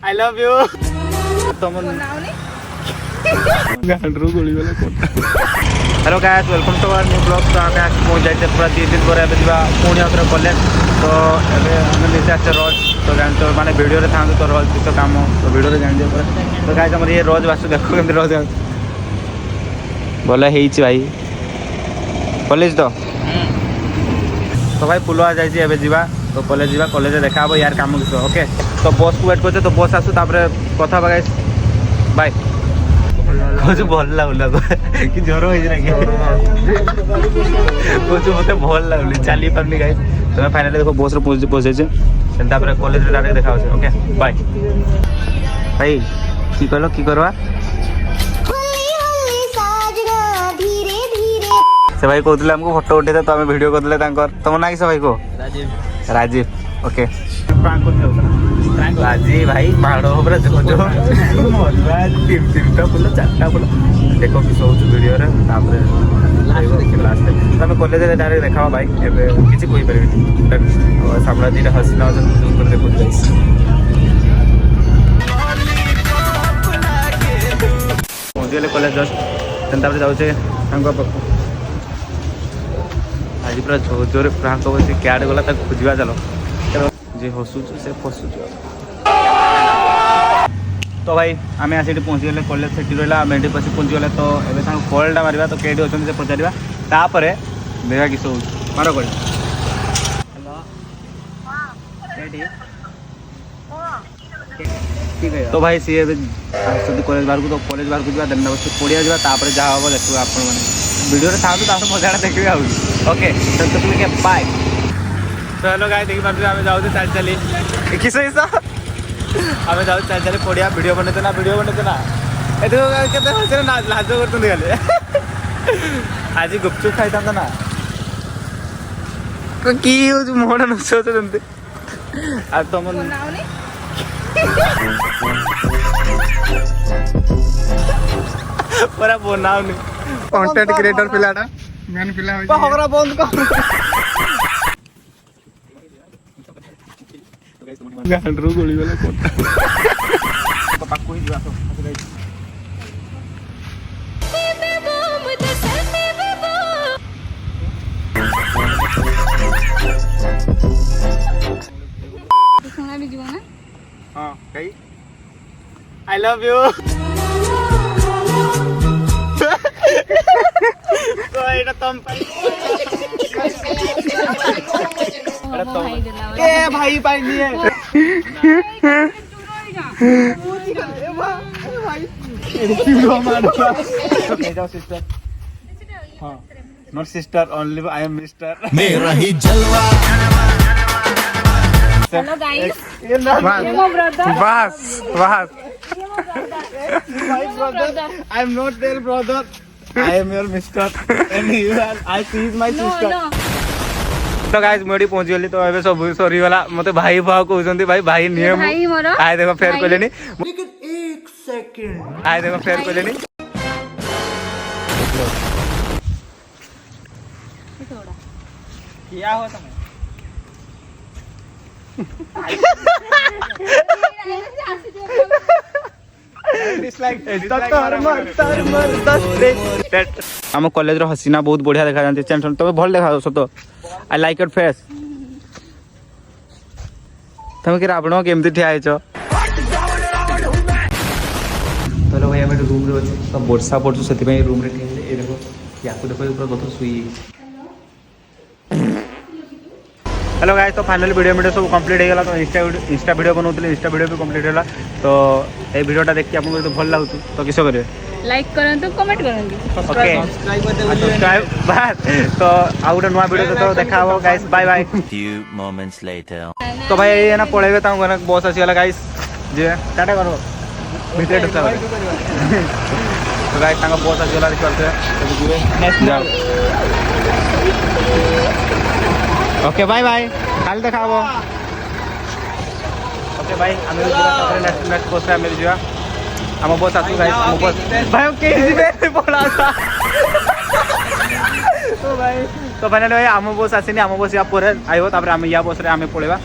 I love you. Hello guys welcome to our new blog. तो आगे पहुँच जाए पूरा 2 दिन पर पुणी आउे कॉलेज। तो आम निजे आसे रोज तो जानते मैंने भिडियो था तो रोज किस कम तो भिडियो जान तो गाइस आम ये रोज बासु देखो कमी रोज भल है भाई कॉलेज तो भाई फुलवा जाए जा तो कॉलेज जा कॉलेज देखा हे यार कम किस ओके। तो बस को वेट करते तो बस आसू कथा गाइस बाय कौच भल लगुला कि ज्वर हो मत भल लगुनि चली पार्नी गाइस। तो फाइनाली देखो बस पहुँचे कॉलेज डायरेक्ट देखा ओके बाय भाई कि कहल कि करवा से भाई कहते आमको फोटो उठे तो आम वीडियो करदे तुम ना किस भाई को राजीव ओके राजीव भाई बाड़ पूरा जो तीनटा फुल 4टा फुल देख किस भिडियो लास्ट तुम कॉलेज डायरेक्ट देखा भाई किसी कहीपर सामने 2टा हसीना देखो पहुँचीगले कॉलेज जस्ट जाऊे पाख आज पूरा जोर प्राक बस क्याड गला खोजा चलो जे हसुच से फसुच। तो भाई आम आसी पहुँचीगले कॉलेज से रहा आम ये पसी पहुँचीगले तो ये कलटा मारा तो कई अच्छे से पचारा तापर देखा किस मार कल तो भाई सी कॉलेज बाहर को तो कॉलेज बाहर को जावा देना बस पड़िया जापर जहाँ हम देखो आप वीडियो था मजा देखिए ओके तो बाय। तो हेलो गाइस देखी पार्टी आम जाऊँ चली चली किस आम जाऊँ चली चली पड़िया वीडियो बनते ना ये लाज कर आज गुपचुप खाई था ना कि मोहन नुच तुम पूरा बनाऊनी कंटेंट क्रिएटर पिलाटा मेन पिला होई हगरा बंद कर गांडरू गोली वाला कोटा पाको ही जासो सोना भी जीवा ना हां कई आई लव यू तो एटा तुम ए भाई पाई नहीं है सिस्टर हाँ not sister only I am mister मेरा ही जलवा। हेलो गाइस बस my brother I am not their brother I am your mister and you are I see is my sister तो गाइस मोडी पहुंच गली तो एबे सब सॉरी वाला मते भाई भाव कहउछंती भाई भाई नियम आय देखो फेर कहलेनी लेकिन 1 सेकंड आय देखो फेर कहलेनी क्या हो तुम्हें आम कॉलेज हसीना बहुत बढ़िया देखा जाती तुम भल देखा सत आई लाइक योर फेस तुम कि रावण केमती ठिया तो भाई आम रूम रे अच्छे तो वर्षा पड़ू से रूम रे देखो या देखो पूरा गथ शुई। हेलो गाइस तो फाइनल वीडियो सब कंप्लीट हो गला तो इंस्टा वीडियो बनाऊँ इंस्टा वीडियो भी कंप्लीट होला तो ये वीडियोटा देखिए आपको तो भल लगुच तो किस करेंगे लाइक करंतु कमेंट करंतु ओके सब्सक्राइब बस तो आ गोटे नुआ वीडियो तो देखा हो guys bye bye. few moments later तो भाई ये ना पळेबे ता बस आसीगला गाइस जे टाटा करो भितर ढुसा तो गाइस तांगा बस आसीगला देखते नेक्स्ट जाओ ओके बाय बाय काल देखा ओके भाई आम नेक्स्ट बस आम जा आम बस आसू गाइस आम बस भाई ओके पड़ा तो भाई तो फाइनली भाई आम बस आसीनी आम बस या आइब आम या बस आम पळेबा